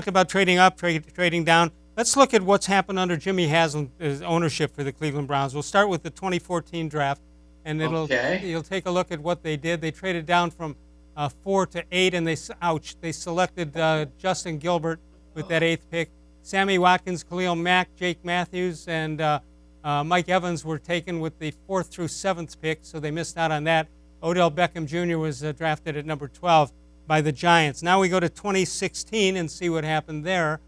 about trading up, trading down. Let's look at what's happened under Jimmy Haslam's ownership for the Cleveland Browns. We'll start with the 2014 draft, and you'll take a look at what they did. They traded down from 4 to 8, and they selected Justin Gilbert with that 8th pick. Sammy Watkins, Khalil Mack, Jake Matthews, and Mike Evans were taken with the 4th through 7th pick, so they missed out on that. Odell-Beckham-Jr. was drafted at number 12 by the Giants. Now we go to 2016 and see what happened there.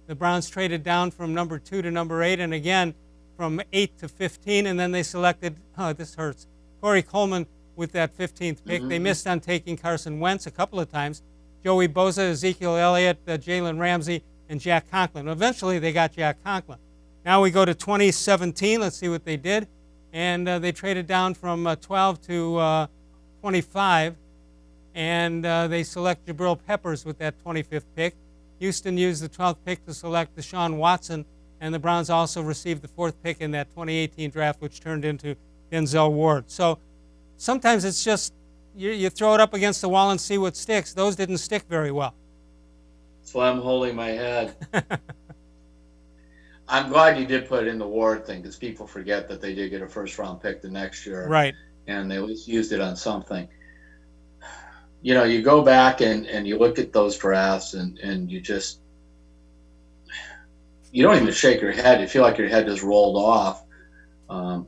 The Browns traded down from number 2 to number 8, and again from 8 to 15, and then they selected, this hurts, Corey-Coleman with that 15th pick. They missed on taking Carson Wentz a couple of times. Joey Bosa, Ezekiel Elliott, Jalen Ramsey, and Jack-Conklin. Eventually they got Jack-Conklin. Now we go to 2017. Let's see what they did. And they traded down from 12 to 25, and they select Jabrill-Peppers with that 25th pick. Houston used the 12th pick to select Deshaun-Watson, and the Browns also received the 4th pick in that 2018 draft, which turned into Denzel-Ward. So sometimes it's just you throw it up against the wall and see what sticks. Those didn't stick very well. That's why I'm holding my head. I'm glad you did put in the Ward thing, because people forget that they did get a first-round pick the next year. Right. And they at least used it on something. You know, you go back and you look at those drafts and you just, you don't even shake your head. You feel like your head just rolled off. And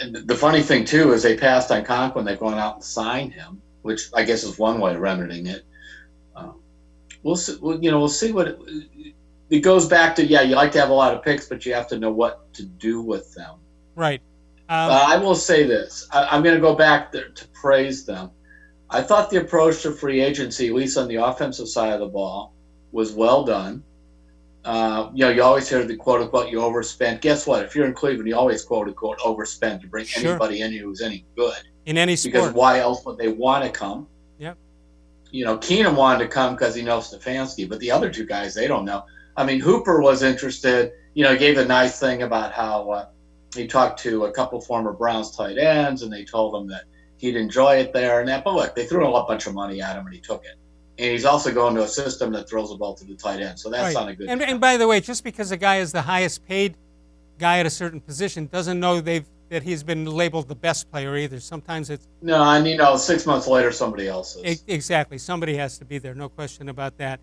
the funny thing, too, is they passed on Conklin. They've gone out and signed him, which I guess is one way of remedying it. We'll see, we'll see what it goes back to. Yeah, you like to have a lot of picks, but you have to know what to do with them. Right. I will say this. I'm going to go back there to praise them. I thought the approach to free agency, at least on the offensive side of the ball, was well done. You always hear the quote-unquote, you overspent. Guess what? If you're in Cleveland, you always quote-unquote overspend to bring anybody in who's any good. In any sport. Because why else would they want to come? Yep. Keenum wanted to come because he knows Stefanski, but the other two guys, they don't know. I mean, Hooper was interested. He gave a nice thing about how he talked to a couple former Browns tight ends, and they told him that he'd enjoy it there and that. But look, they threw a bunch of money at him, and he took it. And he's also going to a system that throws the ball to the tight end, so that's not a good. And by the way, just because a guy is the highest paid guy at a certain position doesn't know that he's been labeled the best player either. Sometimes it's no, and 6 months later, somebody else is. Exactly, somebody has to be there. No question about that.